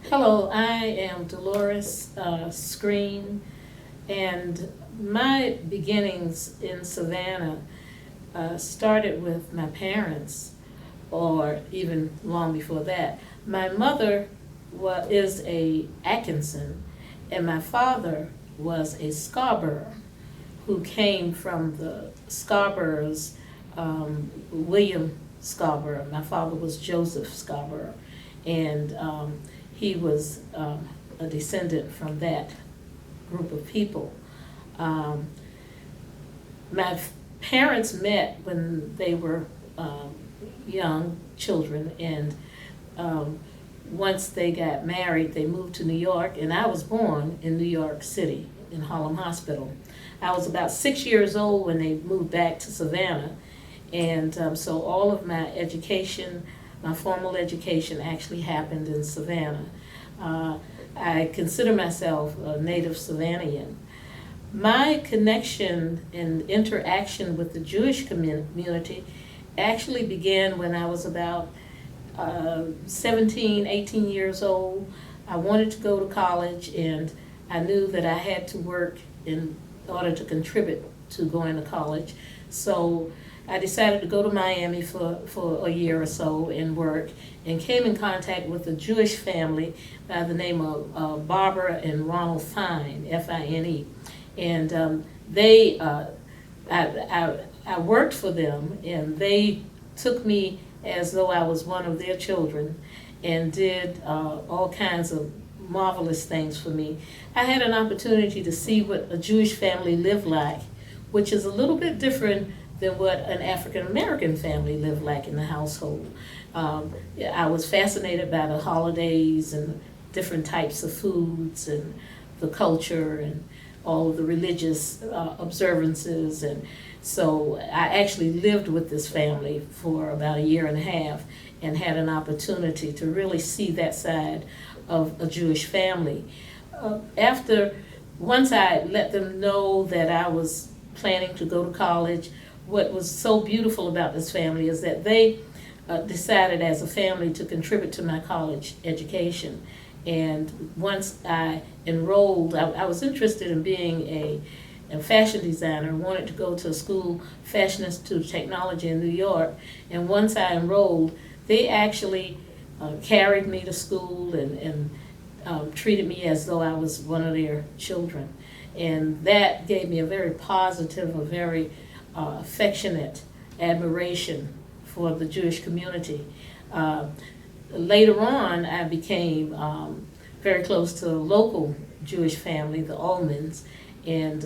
Hello, I am Delores Screen, and my beginnings in Savannah started with my parents, or even long before that. My mother is a Atkinson, and my father was a Scarborough, who came from the Scarboroughs, William Scarborough. My father was Joseph Scarborough, and he was a descendant from that group of people. Um, my parents met when they were young children, and um, once they got married, they moved to New York, and I was born in New York City in Harlem Hospital. I was about 6 years old when they moved back to Savannah, and so all of my education, my formal education, actually happened in Savannah. I consider myself a native Savannian. My connection and interaction with the Jewish community actually began when I was about 17, 18 years old. I wanted to go to college, and I knew that I had to work in order to contribute to going to college. So I decided to go to Miami for a year or so and work, and came in contact with a Jewish family by the name of Barbara and Ronald Fine, Fine. And I worked for them, and they took me as though I was one of their children, and did all kinds of marvelous things for me. I had an opportunity to see what a Jewish family lived like, which is a little bit different than what an African American family lived like in the household. I was fascinated by the holidays and different types of foods and the culture and all of the religious observances. And so I actually lived with this family for about a year and a half, and had an opportunity to really see that side of a Jewish family. Once I let them know that I was planning to go to college, what was so beautiful about this family is that they decided as a family to contribute to my college education. And once I enrolled, I was interested in being a fashion designer, wanted to go to a school, Fashion Institute of Technology in New York. And once I enrolled, they actually carried me to school and treated me as though I was one of their children. And that gave me a very positive, a very affectionate admiration for the Jewish community. Later on, I became very close to a local Jewish family, the Ullmans, and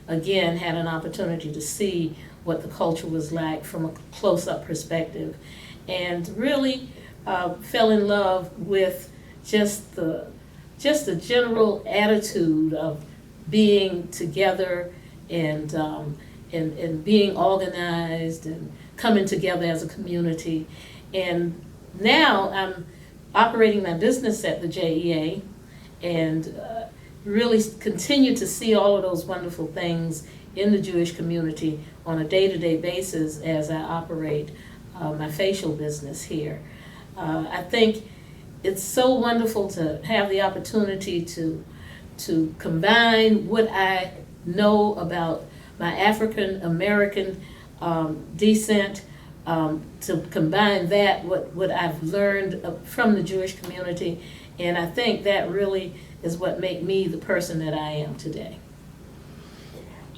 again had an opportunity to see what the culture was like from a close-up perspective, and really fell in love with just the general attitude of being together and being organized and coming together as a community. And now I'm operating my business at the JEA, and really continue to see all of those wonderful things in the Jewish community on a day-to-day basis as I operate my facial business here. I think it's so wonderful to have the opportunity to combine what I know about my African American descent, to combine that what I've learned from the Jewish community, and I think that really is what made me the person that I am today.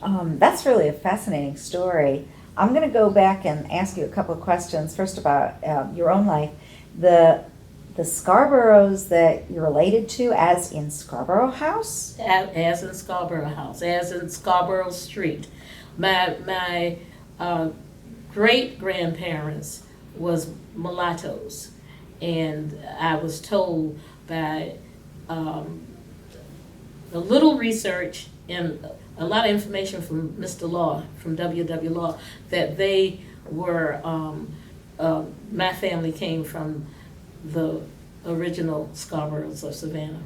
That's really a fascinating story. I'm going to go back and ask you a couple of questions. First, about your own life. The Scarboroughs that you're related to, as in Scarborough House? As in Scarborough House, as in Scarborough Street. My great-grandparents was mulattoes, and I was told by a little research and a lot of information from Mr. Law, from W.W. Law, that they were, my family came from the original Scarboroughs of Savannah.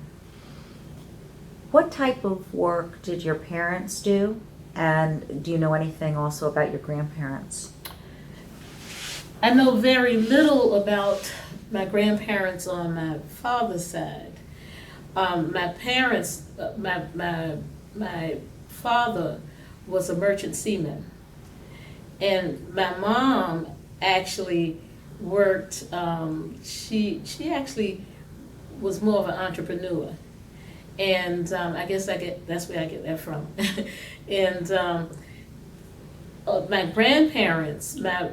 What type of work did your parents do? And do you know anything also about your grandparents? I know very little about my grandparents on my father's side. My parents, my father was a merchant seaman, and my mom actually worked. She actually was more of an entrepreneur, and I guess that's where I get that from. And my grandparents, my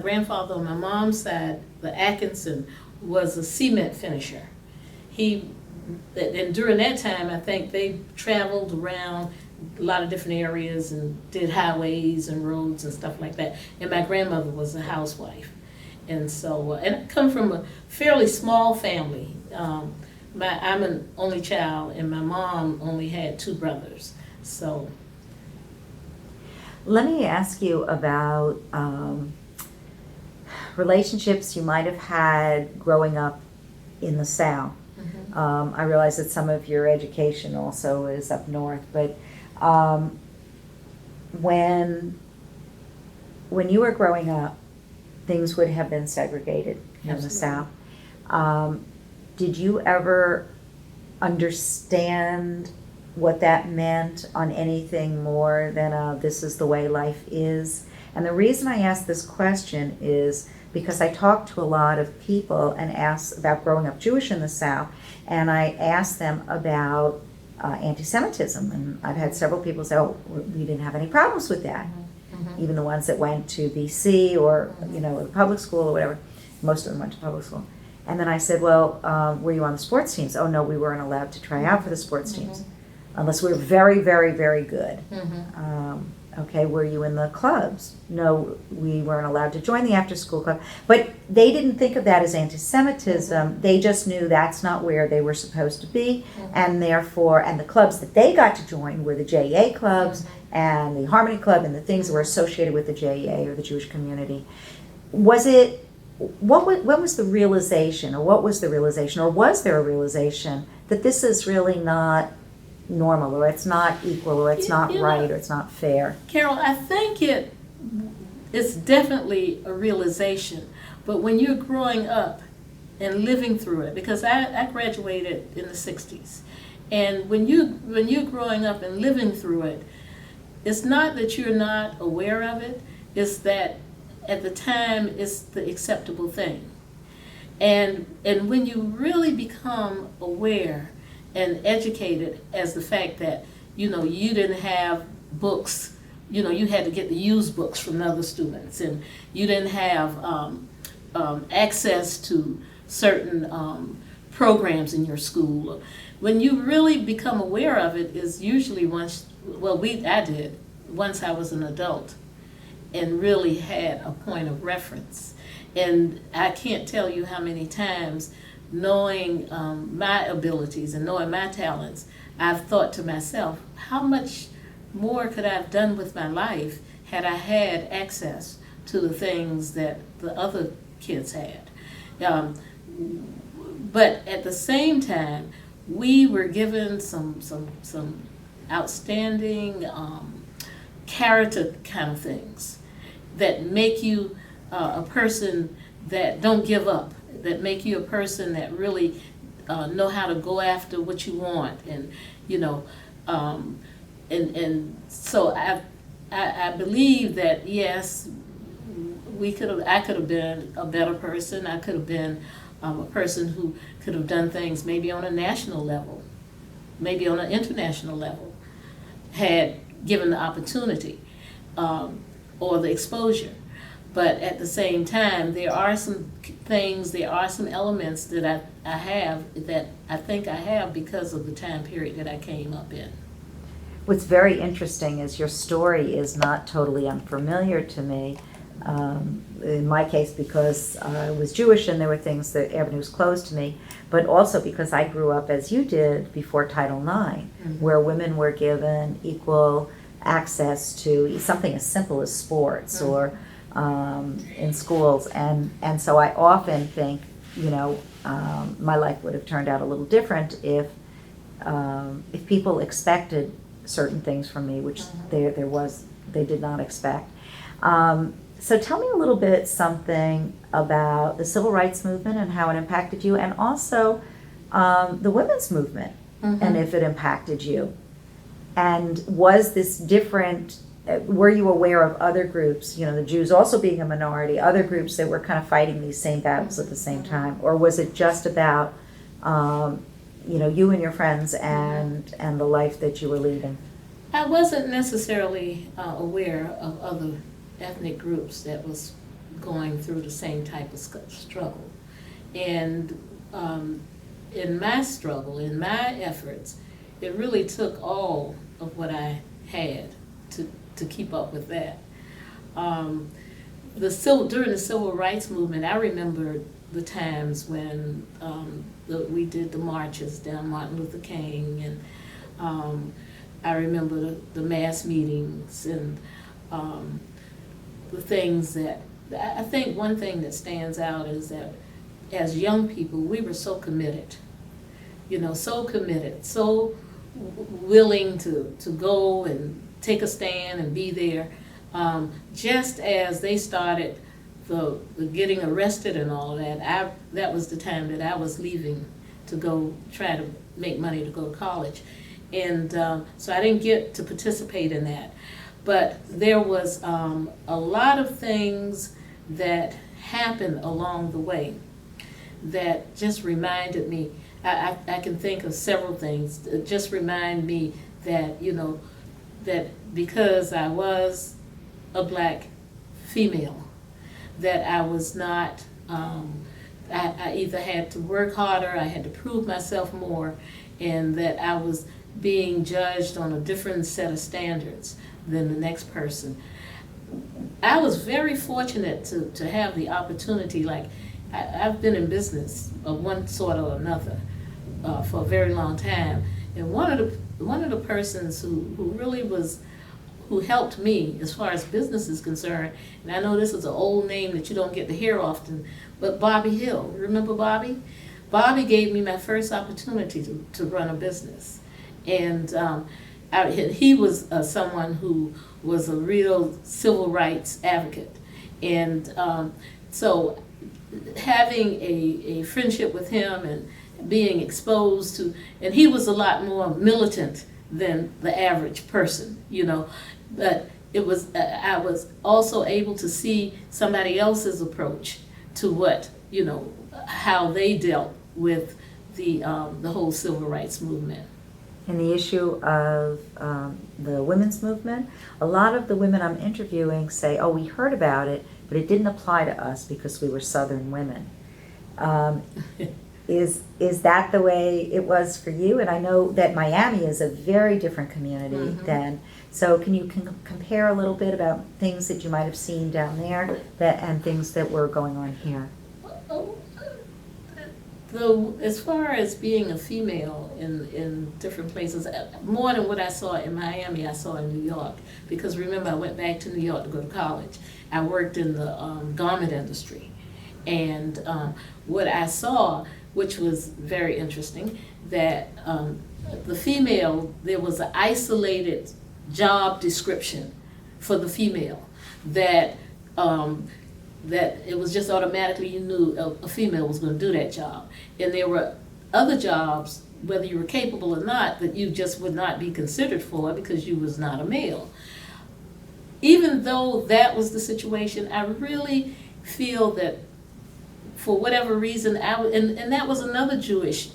grandfather on my mom's side, the Atkinson, was a cement finisher. And during that time, I think they traveled around a lot of different areas and did highways and roads and stuff like that. And my grandmother was a housewife. And so, and I come from a fairly small family. I'm an only child, and my mom only had 2 brothers. So, Let me ask you about relationships you might have had growing up in the South. I realize that some of your education also is up north, but when you were growing up, things would have been segregated in the South. Did you ever understand what that meant on anything more than this is the way life is? And the reason I ask this question is because I talk to a lot of people and ask about growing up Jewish in the South, and I ask them about anti-Semitism, and I've had several people say, oh, we didn't have any problems with that. Even the ones that went to BC or, the public school or whatever, most of them went to public school. And then I said, well, were you on the sports teams? Oh, no, we weren't allowed to try out for the sports teams unless we were very, very, very good. Okay, were you in the clubs? No, we weren't allowed to join the after-school club. But they didn't think of that as anti-Semitism. They just knew that's not where they were supposed to be, and therefore, and the clubs that they got to join were the JEA clubs and the Harmony Club and the things that were associated with the JEA or the Jewish community. When was the realization, or what was the realization, or was there a realization that this is really not normal, or it's not equal, or it's not right, or it's not fair? Carol, I think it's definitely a realization, but when you're growing up and living through it, because I graduated in the 60s, and when you're growing up and living through it, it's not that you're not aware of it, it's that at the time it's the acceptable thing. And when you really become aware and educated as the fact that, you didn't have books, you had to get the used books from other students, and you didn't have access to certain programs in your school. When you really become aware of it is usually I did, once I was an adult and really had a point of reference. And I can't tell you how many times, knowing my abilities and knowing my talents, I've thought to myself, how much more could I have done with my life had I had access to the things that the other kids had. But at the same time, we were given some outstanding character kind of things that make you a person that don't give up, that make you a person that really know how to go after what you want, and so I believe that yes, I could have been a better person. I could have been a person who could have done things maybe on a national level, maybe on an international level, had given the opportunity or the exposure. But at the same time, there are some things, there are some elements that I have that I think I have because of the time period that I came up in. What's very interesting is your story is not totally unfamiliar to me. In my case, because I was Jewish and there were things that avenues closed to me, but also because I grew up as you did before Title IX, where women were given equal access to something as simple as sports or in schools, and so I often think, my life would have turned out a little different if people expected certain things from me, which they did not expect. So tell me a little bit something about the civil rights movement and how it impacted you, and also the women's movement Mhm. and if it impacted you. And was this different? Were you aware of other groups, the Jews also being a minority, other groups that were kind of fighting these same battles at the same time? Or was it just about, you and your friends and the life that you were leading? I wasn't necessarily aware of other ethnic groups that was going through the same type of struggle. And in my struggle, in my efforts, it really took all of what I had to keep up with that. During the civil rights movement, I remember the times when we did the marches down Martin Luther King, and I remember the mass meetings and the things that, I think one thing that stands out is that as young people, we were so committed, so willing to go and take a stand and be there. Just as they started the getting arrested and all of that, that was the time that I was leaving to go try to make money to go to college. And so I didn't get to participate in that. But there was a lot of things that happened along the way that just reminded me, I can think of several things that just remind me that, that because I was a black female, that I was not, I either had to work harder, I had to prove myself more, and that I was being judged on a different set of standards than the next person. I was very fortunate to have the opportunity, I've been in business of one sort or another for a very long time, and one of the persons who really who helped me as far as business is concerned, and I know this is an old name that you don't get to hear often, but Bobby Hill. Remember Bobby? Bobby gave me my first opportunity to run a business. And he was someone who was a real civil rights advocate. And so having a friendship with him and being exposed to, and he was a lot more militant than the average person, but it was, I was also able to see somebody else's approach to what, how they dealt with the whole civil rights movement. In the issue of the women's movement, a lot of the women I'm interviewing say, oh, we heard about it, but it didn't apply to us because we were Southern women. Is that the way it was for you? And I know that Miami is a very different community than, so can you compare a little bit about things that you might have seen down there and things that were going on here? As far as being a female in different places, more than what I saw in Miami, I saw in New York. Because remember, I went back to New York to go to college. I worked in the garment industry. And what I saw, which was very interesting, that the female, there was an isolated job description for the female that that it was just automatically you knew a female was going to do that job. And there were other jobs, whether you were capable or not, that you just would not be considered for because you was not a male. Even though that was the situation, I really feel that for whatever reason, and that was another Jewish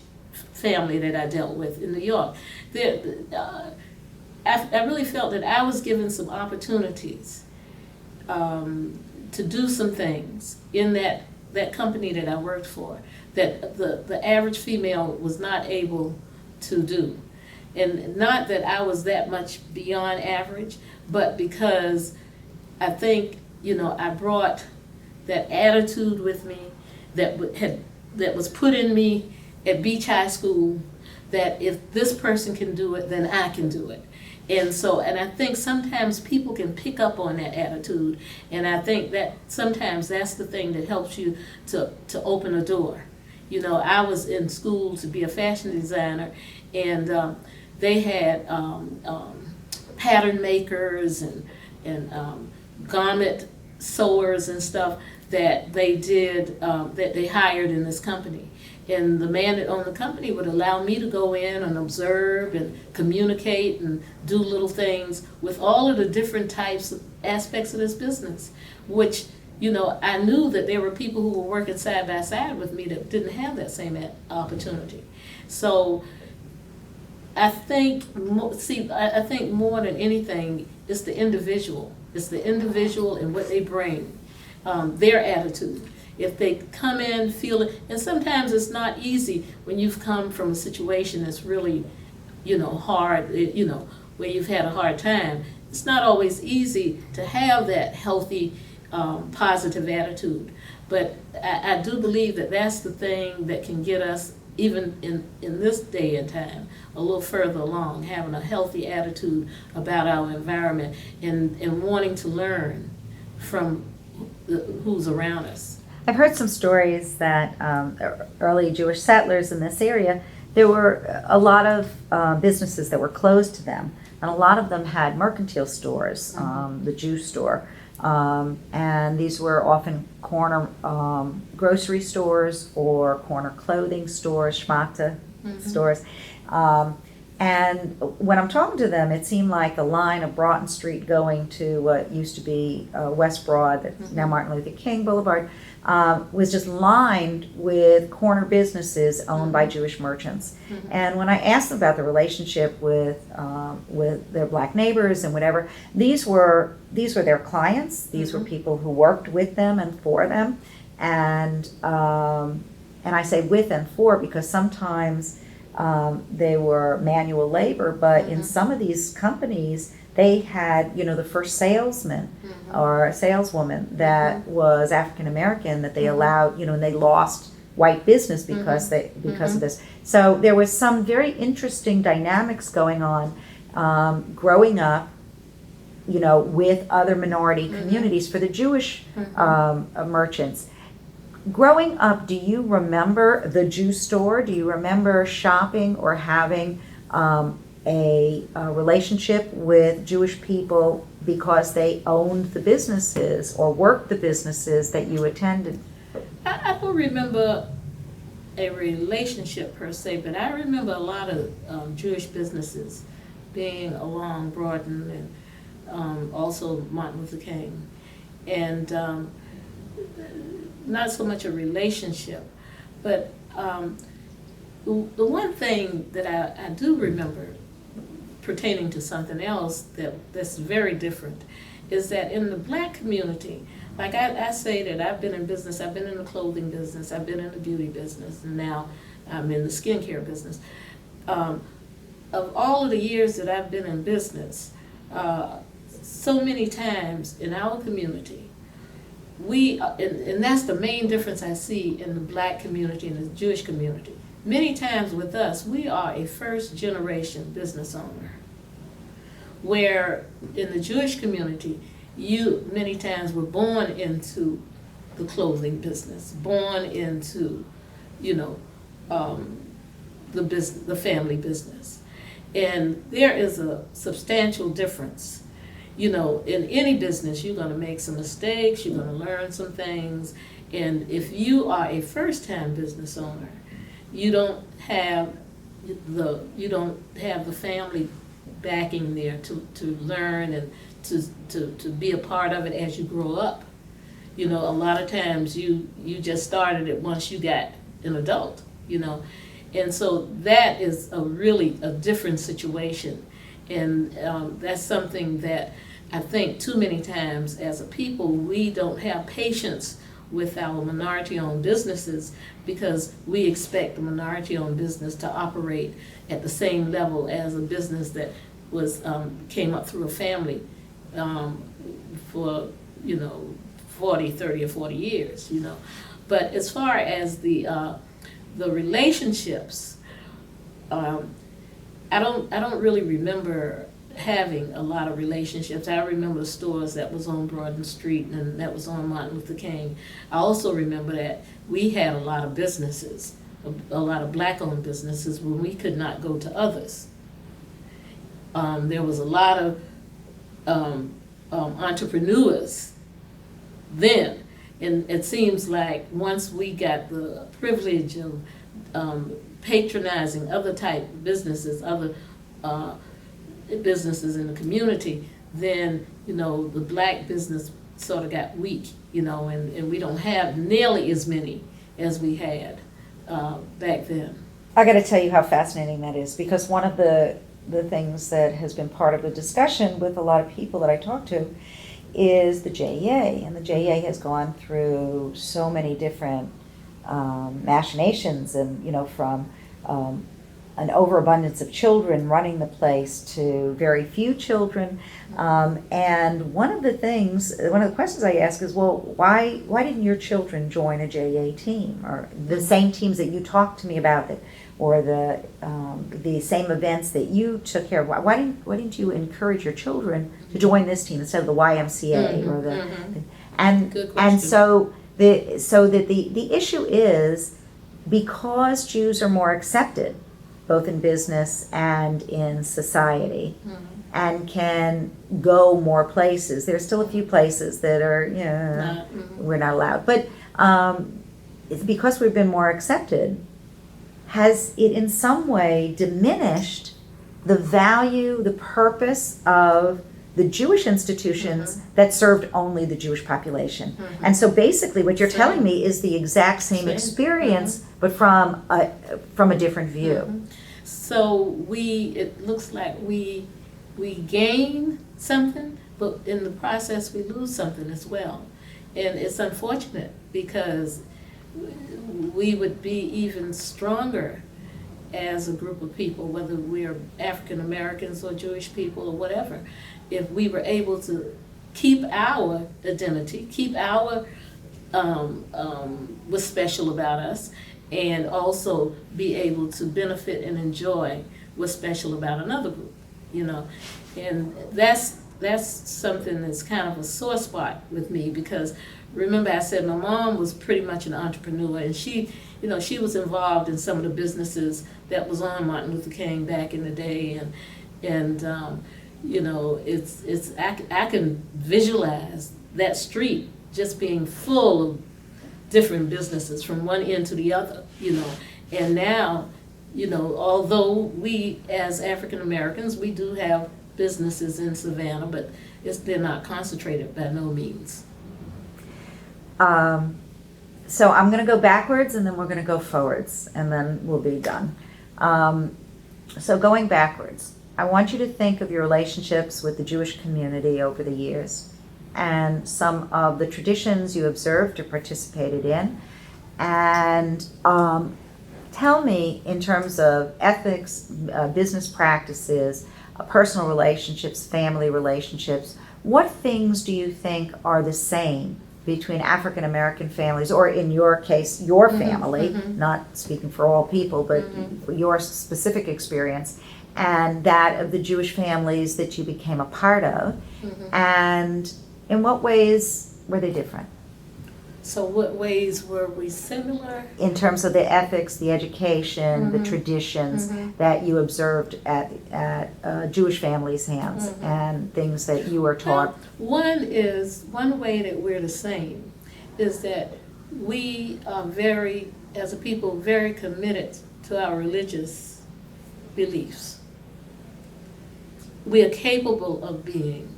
family that I dealt with in New York. I really felt that I was given some opportunities to do some things in that company that I worked for that the average female was not able to do. And not that I was that much beyond average, but because I think, I brought that attitude with me that was put in me at Beach High School, that if this person can do it, then I can do it. And I think sometimes people can pick up on that attitude, and I think that sometimes that's the thing that helps you to open a door. I was in school to be a fashion designer, and they had pattern makers and garment sewers and stuff that they did, that they hired in this company. And the man that owned the company would allow me to go in and observe and communicate and do little things with all of the different types of aspects of this business, which, you know, I knew that there were people who were working side by side with me that didn't have that same opportunity. So I think, I think more than anything, it's the individual. It's the individual and what they bring, their attitude. If they come in, feel it, and sometimes it's not easy when you've come from a situation that's really, you know, hard, you know, where you've had a hard time. It's not always easy to have that healthy, positive attitude. But I do believe that that's the thing that can get us, even in this day and time, a little further along, having a healthy attitude about our environment and wanting to learn from who's around us. I've heard some stories that early Jewish settlers in this area, there were a lot of businesses that were closed to them, and a lot of them had mercantile stores, the Jew store, and these were often corner grocery stores or corner clothing stores, shmata stores. And when I'm talking to them, it seemed like the line of Broughton Street going to what used to be West Broad, that's now Martin Luther King Boulevard, was just lined with corner businesses owned by Jewish merchants. And when I asked them about the relationship with their black neighbors and whatever, these were their clients. These were people who worked with them and for them. And I say with and for because sometimes they were manual labor, but in some of these companies, they had, you know, the first salesman or saleswoman that was African American that they allowed, you know, and they lost white business because of this. So there was some very interesting dynamics going on, growing up, you know, with other minority communities for the Jewish merchants. Growing up, do you remember the Jew store? Do you remember shopping or having a relationship with Jewish people because they owned the businesses or worked the businesses that you attended? I don't remember a relationship per se, but I remember a lot of Jewish businesses being along Broadway and also Martin Luther King. And not so much a relationship, but the one thing that I do remember pertaining to something else that's very different is that in the black community, like I say that I've been in business, I've been in the clothing business, I've been in the beauty business, and now I'm in the skincare business. Of all of the years that I've been in business, so many times in our community, and that's the main difference I see in the black community and the Jewish community. Many times with us, we are a first generation business owner. Where in the Jewish community, you many times were born into the clothing business, born into, you know, the family business. And there is a substantial difference. You know, in any business, you're going to make some mistakes, you're going to learn some things, and if you are a first-time business owner, you don't have the family backing there to learn and to be a part of it as you grow up. You know, a lot of times you just started it once you got an adult, you know, and so that is really a different situation. And that's something that I think too many times as a people, we don't have patience with our minority-owned businesses because we expect the minority-owned business to operate at the same level as a business that was came up through a family for, you know, 40, 30, or 40 years, you know. But as far as the relationships, I don't really remember having a lot of relationships. I remember the stores that was on Broadway Street and that was on Martin Luther King. I also remember that we had a lot of businesses, a lot of black-owned businesses when we could not go to others. There was a lot of entrepreneurs then, And it seems like once we got the privilege of patronizing other type businesses, other businesses in the community, then, the black business sort of got weak, and we don't have nearly as many as we had back then. I got to tell you how fascinating that is, because one of the things that has been part of the discussion with a lot of people that I talk to is the JEA, and the JEA has gone through so many different machinations, and from an overabundance of children running the place to very few children. And one of the questions I ask is, well, why didn't your children join a JEA team, or the same teams that you talked to me about, or the same events that you took care of? Why didn't you encourage your children to join this team instead of the YMCA or the and Good question. and so the issue is, because Jews are more accepted both in business and in society, and can go more places. There's still a few places that are, we're not allowed. But it's because we've been more accepted, has it in some way diminished the value, the purpose of the Jewish institutions that served only the Jewish population? And so basically what you're telling me is the exact same experience, but from a different view. So it looks like we gain something, but in the process we lose something as well. And it's unfortunate, because we would be even stronger as a group of people, whether we're African Americans or Jewish people or whatever, if we were able to keep our identity, keep our what's special about us, and also be able to benefit and enjoy what's special about another group, and that's something that's kind of a sore spot with me, because remember I said my mom was pretty much an entrepreneur, and she was involved in some of the businesses that was on Martin Luther King back in the day, and I can visualize that street just being full of different businesses from one end to the other, and now, although we as African Americans, we do have businesses in Savannah, but they're not concentrated by no means. So I'm going to go backwards, and then we're going to go forwards, and then we'll be done. So going backwards, I want you to think of your relationships with the Jewish community over the years, and some of the traditions you observed or participated in, and tell me, in terms of ethics, business practices, personal relationships, family relationships, what things do you think are the same between African American families, or in your case, your family, not speaking for all people, but your specific experience, and that of the Jewish families that you became a part of, and in what ways were they different? So what ways were we similar? In terms of the ethics, the education, the traditions that you observed at Jewish families' hands, and things that you were taught. One way that we're the same is that we are as a people, very committed to our religious beliefs. We are capable of being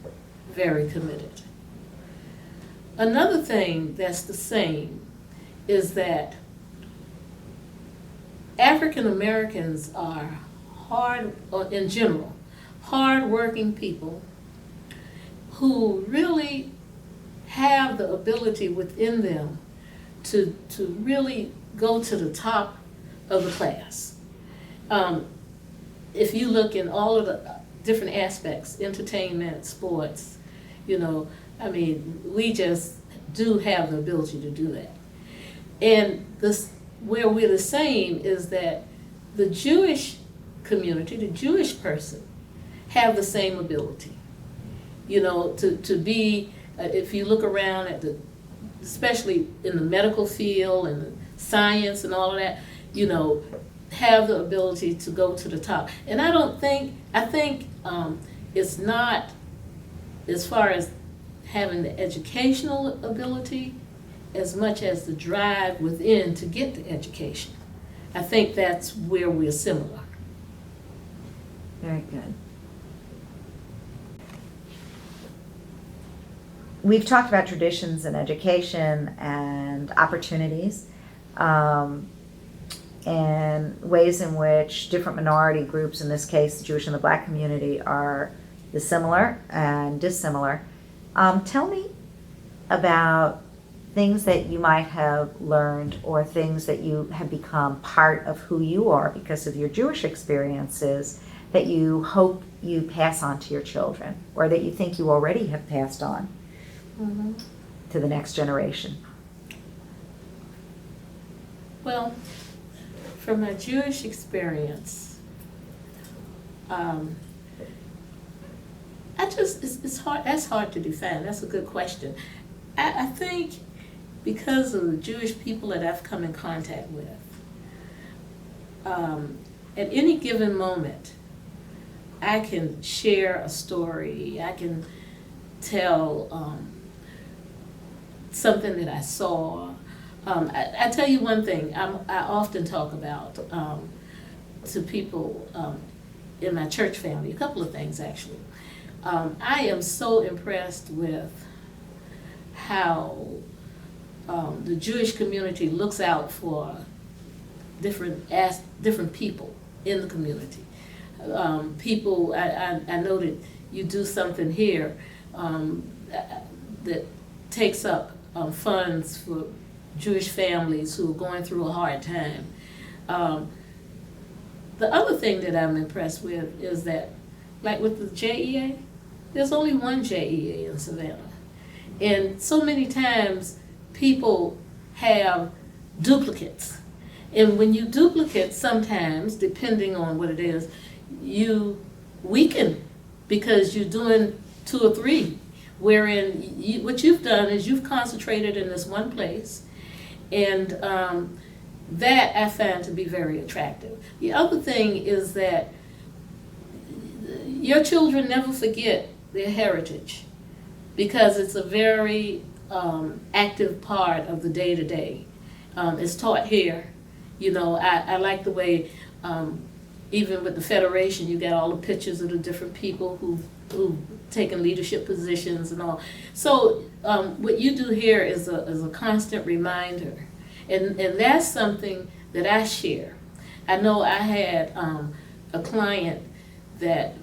very committed. Another thing that's the same is that African Americans are in general, hard-working people who really have the ability within them to really go to the top of the class. If you look in all of the different aspects, entertainment, sports, we just do have the ability to do that. And where we're the same is that the Jewish community, the Jewish person, have the same ability. To be, if you look around at especially in the medical field and the science and all of that, have the ability to go to the top. And I think it's not as far as having the educational ability as much as the drive within to get the education. I think that's where we're similar. Very good. We've talked about traditions and education and opportunities, and ways in which different minority groups, in this case the Jewish and the Black community, are similar and dissimilar. Tell me about things that you might have learned or things that you have become part of who you are because of your Jewish experiences that you hope you pass on to your children, or that you think you already have passed on to the next generation. Well, from my Jewish experience, it's hard. That's hard to define. That's a good question. I think because of the Jewish people that I've come in contact with, at any given moment, I can share a story. I can tell something that I saw. I tell you one thing. I often talk about to people in my church family, a couple of things actually. I am so impressed with how the Jewish community looks out for different people in the community. People, I know that you do something here that takes up funds for Jewish families who are going through a hard time. The other thing that I'm impressed with is that, like with the JEA, there's only one JEA in Savannah. And so many times people have duplicates. And when you duplicate, sometimes, depending on what it is, you weaken because you're doing 2 or 3. Wherein what you've done is you've concentrated in this one place, and that I find to be very attractive. The other thing is that your children never forget their heritage because it's a very active part of the day-to-day. It's taught here. You know, I like the way, even with the Federation, you got all the pictures of the different people who've taken leadership positions and all. So what you do here is a constant reminder. And that's something that I share. I know I had a client that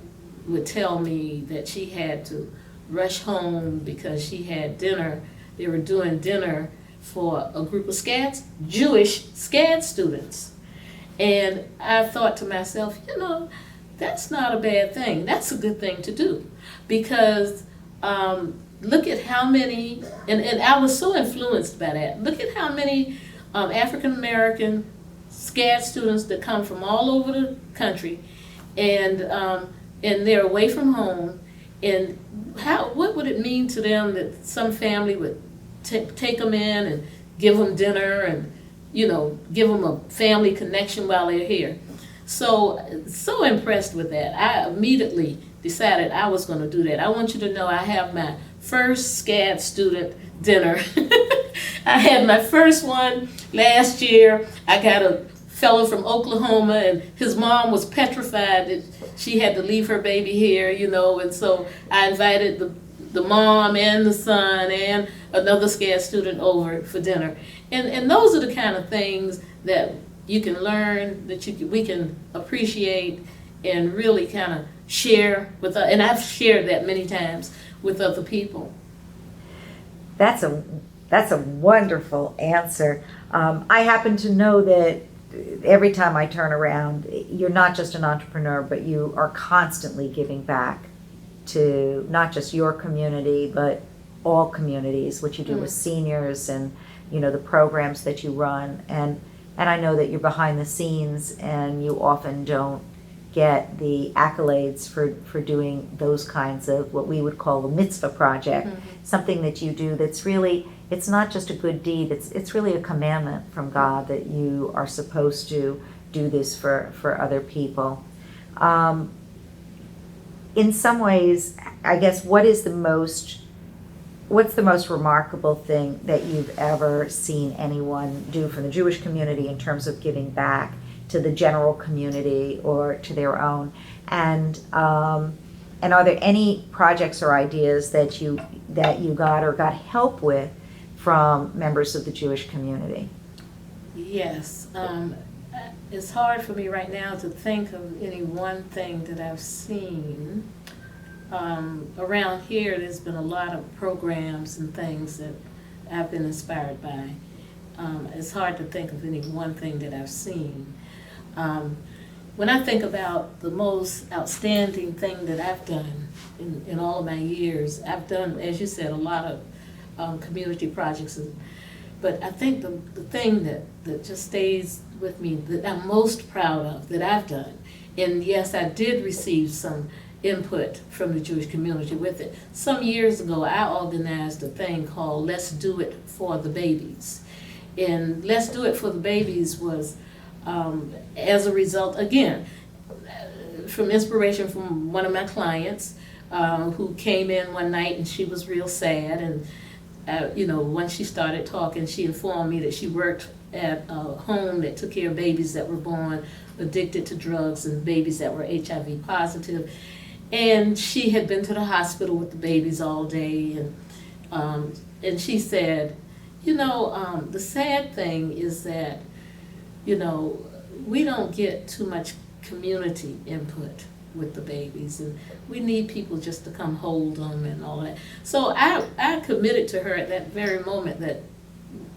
would tell me that she had to rush home because she had dinner. They were doing dinner for a group of Jewish SCAD students. And I thought to myself, you know, that's not a bad thing. That's a good thing to do. Because look at how many, and I was so influenced by that, look at how many African American SCAD students that come from all over the country, and they're away from home, and what would it mean to them that some family would take them in and give them dinner and, you know, give them a family connection while they're here. So impressed with that. I immediately decided I was going to do that. I want you to know I have my first SCAD student dinner. I had my first one last year. I got a fellow from Oklahoma, and his mom was petrified that she had to leave her baby here, you know, and so I invited the mom and the son and another SCAD student over for dinner. And those are the kind of things that you can learn, that we can appreciate and really kind of share with, and I've shared that many times with other people. That's a wonderful answer. I happen to know that every time I turn around, you're not just an entrepreneur, but you are constantly giving back to not just your community, but all communities, what you do with seniors and, you know, the programs that you run. And I know that you're behind the scenes and you often don't get the accolades for doing those kinds of what we would call a mitzvah project, something that you do that's really, it's not just a good deed, it's really a commandment from God that you are supposed to do this for other people. In some ways, I guess, what is the most What's the most remarkable thing that you've ever seen anyone do from the Jewish community in terms of giving back to the general community or to their own? And are there any projects or ideas that you got or got help with from members of the Jewish community? Yes. It's hard for me right now to think of any one thing that I've seen. Around here, there's been a lot of programs and things that I've been inspired by. It's hard to think of any one thing that I've seen. When I think about the most outstanding thing that I've done in all of my years, I've done, as you said, a lot of community projects. But I think the thing that just stays with me, that I'm most proud of, that I've done, and yes, I did receive some input from the Jewish community with it. Some years ago, I organized a thing called Let's Do It for the Babies. And Let's Do It for the Babies was as a result, again, from inspiration from one of my clients who came in one night and she was real sad. And when she started talking, she informed me that she worked at a home that took care of babies that were born addicted to drugs and babies that were HIV positive. And she had been to the hospital with the babies all day, and she said, the sad thing is that, we don't get too much community input with the babies, and we need people just to come hold them and all that. So I committed to her at that very moment that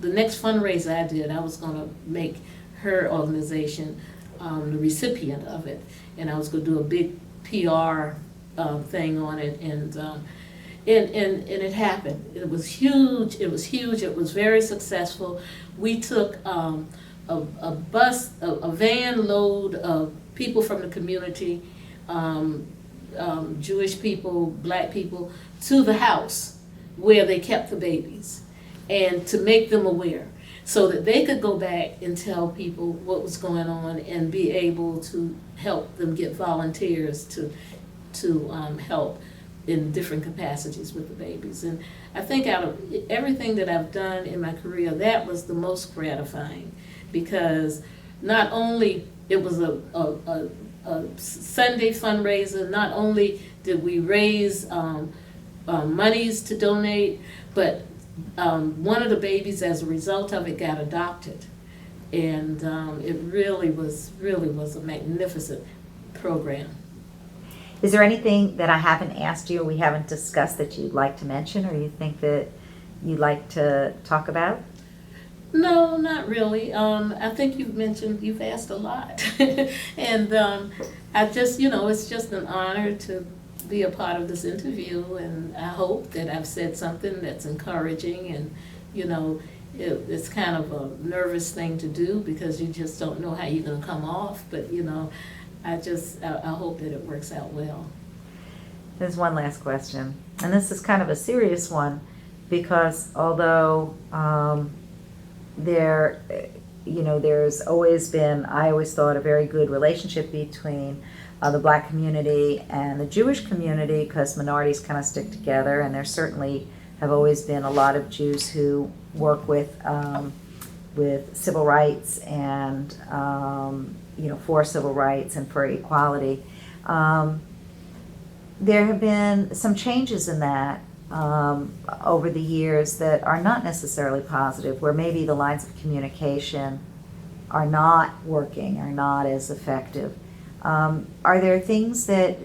the next fundraiser I did, I was going to make her organization the recipient of it, and I was going to do a big PR thing on it, and it happened. It was huge. It was very successful. We took a van load of people from the community, Jewish people, black people, to the house where they kept the babies, and to make them aware so that they could go back and tell people what was going on and be able to help them get volunteers to help in different capacities with the babies. And I think out of everything that I've done in my career, that was the most gratifying, because not only it was a Sunday fundraiser, not only did we raise monies to donate, but one of the babies, as a result of it, got adopted. And it really was a magnificent program. Is there anything that I haven't asked you or we haven't discussed that you'd like to mention or you think that you'd like to talk about? No, not really. I think you've asked a lot. And I just, it's just an honor to be a part of this interview, and I hope that I've said something that's encouraging. And, it's kind of a nervous thing to do because you just don't know how you're going to come off, but, I hope that it works out well. There's one last question, and this is kind of a serious one, because although there's always been, I always thought, a very good relationship between the black community and the Jewish community, because minorities kind of stick together, and there certainly have always been a lot of Jews who work with civil rights and for civil rights and for equality. There have been some changes in that over the years that are not necessarily positive, where maybe the lines of communication are not working, are not as effective. Are there things that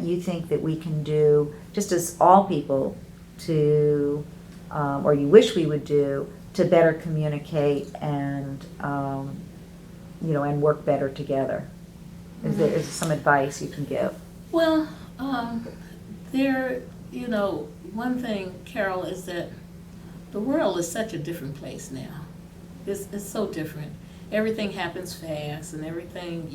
you think that we can do, just as all people, to, or you wish we would do, to better communicate and and work better together? Is there some advice you can give? Well, one thing, Carol, is that the world is such a different place now. It's so different. Everything happens fast, and everything,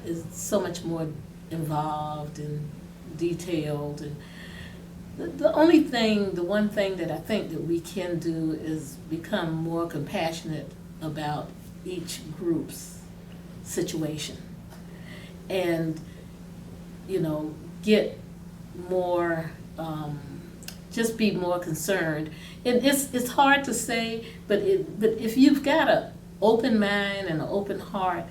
is so much more involved and detailed. And the one thing that I think that we can do is become more compassionate about each group's situation, and get more, just be more concerned. It's hard to say, but if you've got an open mind and an open heart,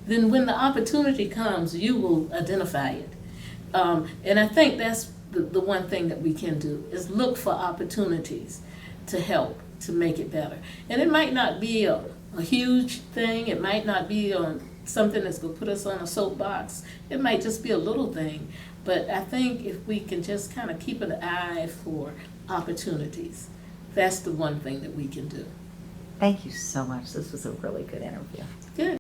then when the opportunity comes, you will identify it. And I think that's the one thing that we can do, is look for opportunities to help, to make it better. And it might not be a huge thing. It might not be something that's going to put us on a soapbox. It might just be a little thing. But I think if we can just kind of keep an eye for opportunities, that's the one thing that we can do. Thank you so much. This was a really good interview. Good.